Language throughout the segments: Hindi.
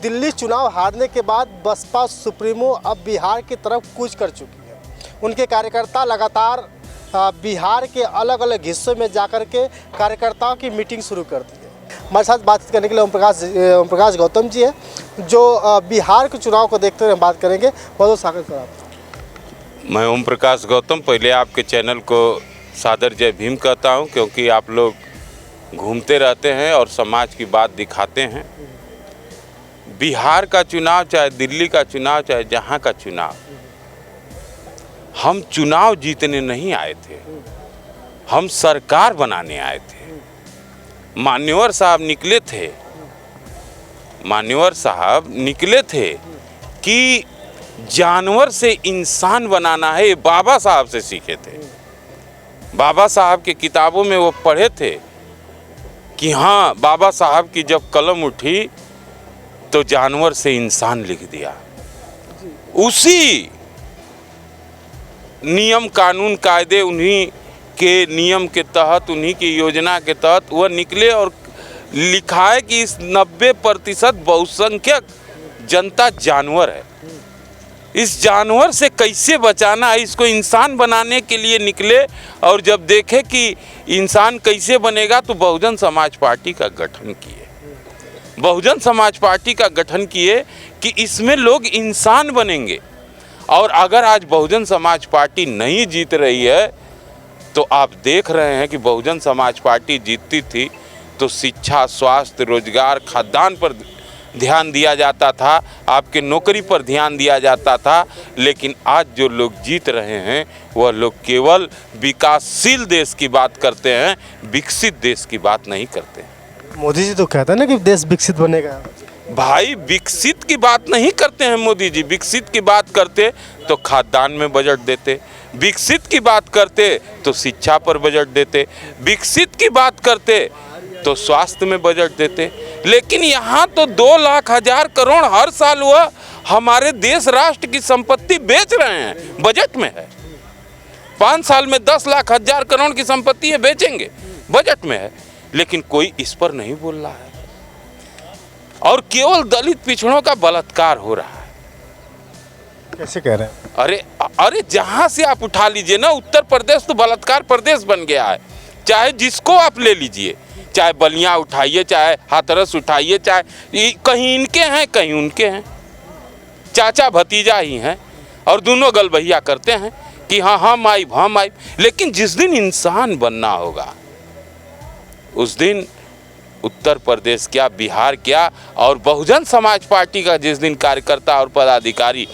दिल्ली चुनाव हारने के बाद बसपा सुप्रीमो अब बिहार की तरफ कूच कर चुकी है। उनके कार्यकर्ता लगातार बिहार के अलग अलग हिस्सों में जाकर के कार्यकर्ताओं की मीटिंग शुरू कर दी है। हमारे साथ बातचीत करने के लिए ओम प्रकाश गौतम जी है, जो बिहार के चुनाव को देखते हुए हम बात करेंगे। बहुत बहुत स्वागत सर आपका। मैं ओम प्रकाश गौतम पहले आपके चैनल को सादर जय भीम कहता हूं, क्योंकि आप लोग घूमते रहते हैं और समाज की बात दिखाते हैं। बिहार का चुनाव, चाहे दिल्ली का चुनाव, चाहे जहां का चुनाव, हम चुनाव जीतने नहीं आए थे, हम सरकार बनाने आए थे। मान्यवर साहब निकले थे कि जानवर से इंसान बनाना है। ये बाबा साहब से सीखे थे। बाबा साहब के किताबों में वो पढ़े थे कि हाँ, बाबा साहब की जब कलम उठी तो जानवर से इंसान लिख दिया। उसी नियम कानून कायदे, उन्हीं के नियम के तहत, उन्हीं की योजना के तहत वह निकले और लिखा है कि इस 90% बहुसंख्यक जनता जानवर है। इस जानवर से कैसे बचाना है, इसको इंसान बनाने के लिए निकले। और जब देखे कि इंसान कैसे बनेगा तो बहुजन समाज पार्टी का गठन किए। बहुजन समाज पार्टी का गठन किए कि इसमें लोग इंसान बनेंगे। और अगर आज बहुजन समाज पार्टी नहीं जीत रही है तो आप देख रहे हैं कि बहुजन समाज पार्टी जीतती थी तो शिक्षा, स्वास्थ्य, रोजगार, खाद्यान्न पर ध्यान दिया जाता था, आपके नौकरी पर ध्यान दिया जाता था। लेकिन आज जो लोग जीत रहे हैं वह लोग केवल विकासशील देश की बात करते हैं, विकसित देश की बात नहीं करते। मोदी जी तो कहते हैं ना कि देश विकसित बनेगा। भाई, विकसित की बात नहीं करते हैं मोदी जी। विकसित की बात करते तो खाद्यान्न में बजट देते, विकसित की बात करते तो शिक्षा पर बजट देते, विकसित की बात करते तो स्वास्थ्य में बजट देते। लेकिन यहाँ तो 2 लाख हजार करोड़ हर साल वह हमारे देश राष्ट्र की संपत्ति बेच रहे हैं, बजट में है। 5 साल में 10 लाख हजार करोड़ की संपत्ति है, बेचेंगे, बजट में है। लेकिन कोई इस पर नहीं बोल रहा है। और केवल दलित पिछड़ों का बलात्कार हो रहा है। कैसे कह रहे हैं? अरे जहां से आप उठा लीजिए ना, उत्तर प्रदेश तो बलात्कार प्रदेश बन गया है। चाहे जिसको आप ले लीजिए, चाहे बलिया उठाइए, चाहे हाथरस उठाइए, चाहे कहीं इनके हैं कहीं उनके हैं, चाचा भतीजा ही हैं और दोनों गलबहिया करते हैं कि हाँ हम आइब। लेकिन जिस दिन इंसान बनना होगा उस दिन उत्तर प्रदेश क्या, बिहार क्या, और बहुजन समाज पार्टी का जिस दिन कार्यकर्ता और पदाधिकारी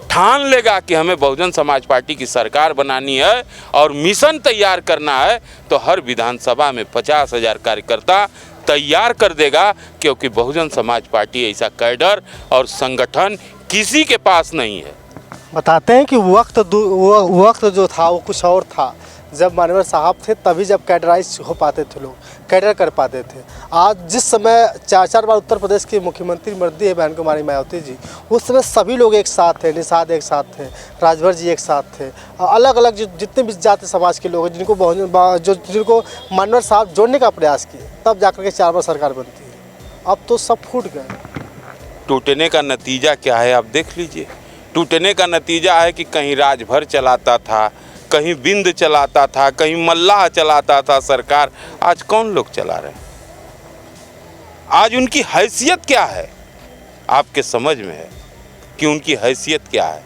ठान लेगा कि हमें बहुजन समाज पार्टी की सरकार बनानी है और मिशन तैयार करना है, तो हर विधानसभा में 50,000 कार्यकर्ता तैयार कर देगा। क्योंकि बहुजन समाज पार्टी ऐसा कैडर और संगठन किसी के पास नहीं है। बताते हैं कि वक्त जो था वो कुछ और था। जब मान्यवर साहब थे तभी जब कैडराइज हो पाते थे, लोग कैडर कर पाते थे। आज जिस समय 4 बार उत्तर प्रदेश की मुख्यमंत्री मर्दी है बहन कुमारी मायावती जी, उस समय सभी लोग एक साथ थे। निषाद एक साथ थे, राजभर जी एक साथ थे, अलग अलग जितने भी जाति समाज के लोग हैं जिनको मान्यवर साहब जोड़ने का प्रयास किए, तब जाकर के 4 बार सरकार बनती है। अब तो सब फूट गए। टूटने का नतीजा क्या है आप देख लीजिए। टूटने का नतीजा है कि कहीं राजभर चलाता था, कहीं बिंद चलाता था, कहीं मल्लाह चलाता था सरकार। आज कौन लोग चला रहे हैं? आज उनकी हैसियत क्या है आपके समझ में है कि उनकी हैसियत क्या है?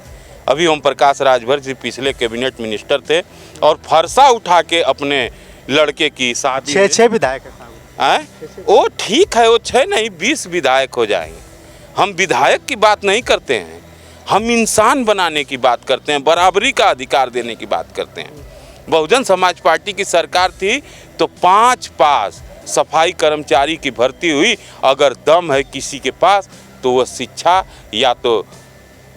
अभी ओम प्रकाश राजभर जी पिछले कैबिनेट मिनिस्टर थे और फरसा उठा के अपने लड़के की शादी 6 विधायक हैं। वो ठीक है, वो 6 नहीं 20 विधायक हो जाएंगे। हम विधायक की बात नहीं करते हैं, हम इंसान बनाने की बात करते हैं, बराबरी का अधिकार देने की बात करते हैं। बहुजन समाज पार्टी की सरकार थी तो 5 पास सफाई कर्मचारी की भर्ती हुई। अगर दम है किसी के पास तो वह शिक्षा, या तो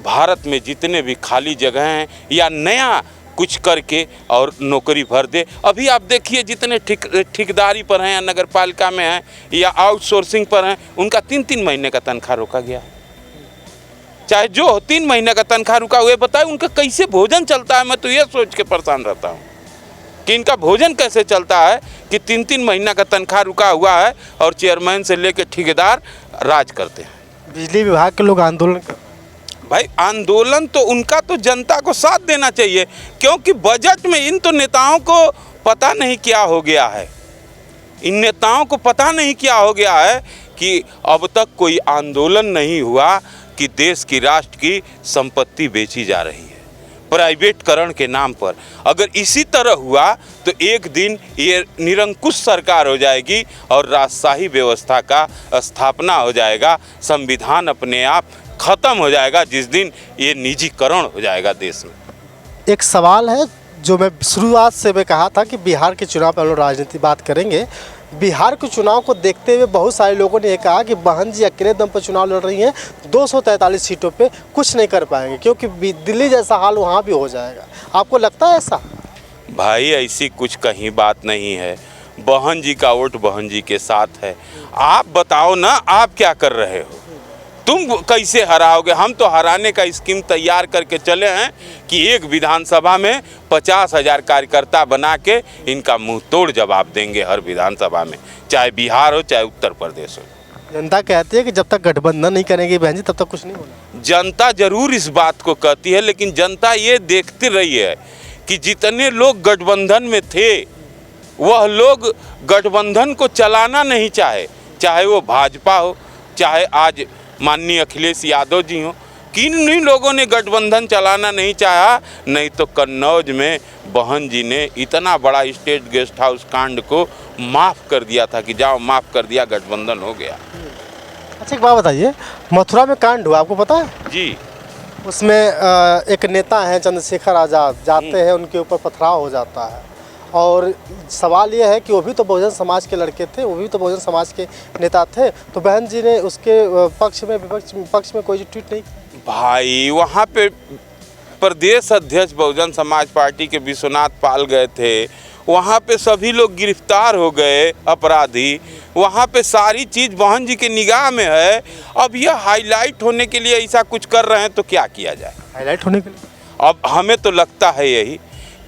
भारत में जितने भी खाली जगह हैं, या नया कुछ करके और नौकरी भर दे। अभी आप देखिए जितने ठेकेदारी पर हैं या नगर पालिका में हैं या आउटसोर्सिंग पर हैं, उनका 3-3 महीने का तनख्वाह रोका गया। चाहे जो 3 महीने का तनख्वाह रुका हुए, बताए उनका कैसे भोजन चलता है। मैं तो ये सोच के परेशान रहता हूँ कि इनका भोजन कैसे चलता है कि 3-3 महीना का तनख्वाह रुका हुआ है और चेयरमैन से लेकर ठेकेदार राज करते हैं। बिजली विभाग के लोग आंदोलन कर, भाई आंदोलन तो उनका तो जनता को साथ देना चाहिए, क्योंकि बजट में इन तो नेताओं को पता नहीं क्या हो गया है। इन नेताओं को पता नहीं क्या हो गया है कि अब तक कोई आंदोलन नहीं हुआ कि देश की राष्ट्र की संपत्ति बेची जा रही है प्राइवेटकरण के नाम पर। अगर इसी तरह हुआ तो एक दिन ये निरंकुश सरकार हो जाएगी और राजशाही व्यवस्था का स्थापना हो जाएगा, संविधान अपने आप खत्म हो जाएगा जिस दिन ये निजीकरण हो जाएगा देश में। एक सवाल है जो मैं शुरुआत से मैं कहा था कि बिहार के चुनाव पर हम लोग राजनीति बात करेंगे। बिहार के चुनाव को देखते हुए बहुत सारे लोगों ने ये कहा कि बहन जी अकेले दम पर चुनाव लड़ रही हैं, 243 सीटों पे कुछ नहीं कर पाएंगे क्योंकि दिल्ली जैसा हाल वहाँ भी हो जाएगा। आपको लगता है ऐसा? भाई ऐसी कुछ कहीं बात नहीं है। बहन जी का वोट बहन जी के साथ है। आप बताओ ना, आप क्या कर रहे हो? तुम कैसे हराओगे? हम तो हराने का स्कीम तैयार करके चले हैं कि एक विधानसभा में 50,000 कार्यकर्ता बना के इनका मुंह तोड़ जवाब देंगे हर विधानसभा में, चाहे बिहार हो चाहे उत्तर प्रदेश हो। जनता कहती है कि जब तक गठबंधन नहीं करेंगे बहन जी तब तक कुछ नहीं होना। जनता जरूर इस बात को कहती है, लेकिन जनता ये देखती रही है कि जितने लोग गठबंधन में थे वह लोग गठबंधन को चलाना नहीं चाहे वो भाजपा हो चाहे आज माननीय अखिलेश यादव जी हो। किन्हीं लोगों ने गठबंधन चलाना नहीं चाहा। नहीं तो कन्नौज में बहन जी ने इतना बड़ा स्टेट गेस्ट हाउस कांड को माफ़ कर दिया था कि जाओ माफ़ कर दिया, गठबंधन हो गया। अच्छा एक बात बताइए, मथुरा में कांड हुआ, आपको पता है? जी। उसमें एक नेता हैं चंद्रशेखर आज़ाद, जाते हैं उनके ऊपर पथराव हो जाता है और सवाल ये है कि वो भी तो बहुजन समाज के लड़के थे, वो भी तो बहुजन समाज के नेता थे, तो बहन जी ने उसके पक्ष में कोई ट्वीट नहीं। भाई वहाँ पे प्रदेश अध्यक्ष बहुजन समाज पार्टी के विश्वनाथ पाल गए थे, वहाँ पे सभी लोग गिरफ्तार हो गए अपराधी। वहाँ पे सारी चीज़ बहन जी के निगाह में है। अब यह हाईलाइट होने के लिए ऐसा कुछ कर रहे हैं तो क्या किया जाए? हाईलाइट होने के लिए अब हमें तो लगता है यही,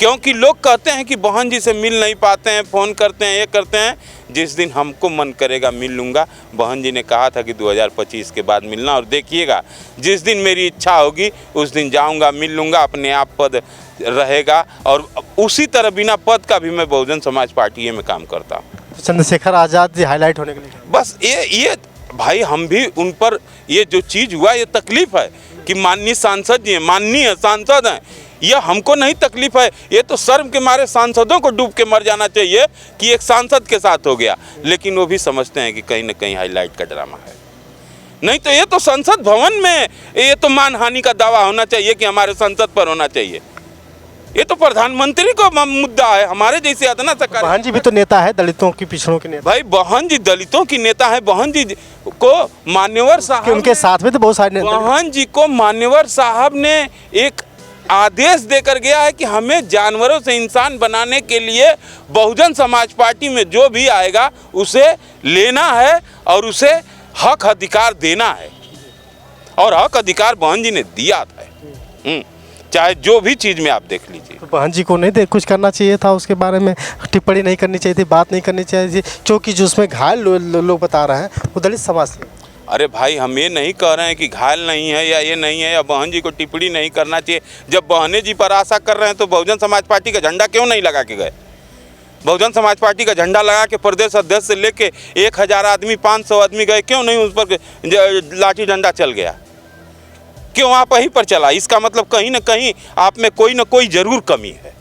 क्योंकि लोग कहते हैं कि बहन जी से मिल नहीं पाते हैं, फ़ोन करते हैं, ये करते हैं। जिस दिन हमको मन करेगा मिल लूँगा। बहन जी ने कहा था कि 2025 के बाद मिलना, और देखिएगा जिस दिन मेरी इच्छा होगी उस दिन जाऊँगा, मिल लूँगा। अपने आप पद रहेगा और उसी तरह बिना पद का भी मैं बहुजन समाज पार्टी में काम करता हूँ। चंद्रशेखर आज़ाद जी हाईलाइट होने के लिए बस ये भाई हम भी उन पर ये जो चीज़ हुआ ये तकलीफ़ है कि माननीय सांसद जी हैं, माननीय सांसद हैं, यह हमको नहीं तकलीफ है। ये तो शर्म के मारे सांसदों को डूब के मर जाना चाहिए कि एक सांसद के साथ हो गया, लेकिन वो भी समझते हैं कि कहीं ना कहीं हाईलाइट का ड्रामा है। नहीं तो ये तो संसद भवन में ये तो मानहानि का दावा होना चाहिए कि हमारे संसद पर होना चाहिए। ये तो प्रधानमंत्री को मुद्दा है, हमारे जैसे अदना सा। बहन जी भी तो नेता है, दलितों की पिछड़ों के नेता। भाई बहन जी दलितों की नेता है। बहन जी को मान्यवर साहब, उनके साथ में तो बहुत सारे नेता। बहन जी को मान्यवर साहब ने एक आदेश देकर गया है कि हमें जानवरों से इंसान बनाने के लिए बहुजन समाज पार्टी में जो भी आएगा उसे लेना है और उसे हक अधिकार देना है, और हक अधिकार बहन जी ने दिया था। चाहे जो भी चीज़ में आप देख लीजिए। तो बहन जी को नहीं कुछ करना चाहिए था, उसके बारे में टिप्पणी नहीं करनी चाहिए थी, बात नहीं करनी चाहिए थी, क्योंकि जो उसमें घायल लोग बता रहे हैं वो दलित समाज से। अरे भाई हम ये नहीं कह रहे हैं कि घायल नहीं है या ये नहीं है या बहन जी को टिप्पणी नहीं करना चाहिए। जब बहने जी पर आशा कर रहे हैं तो बहुजन समाज पार्टी का झंडा क्यों नहीं लगा के गए? बहुजन समाज पार्टी का झंडा लगा के प्रदेश अध्यक्ष से लेके 1000 आदमी 500 आदमी गए, क्यों नहीं उस पर लाठी डंडा चल गया? क्यों आप वहीं पर चला? इसका मतलब कहीं ना कहीं आप में कोई ना कोई ज़रूर कमी है।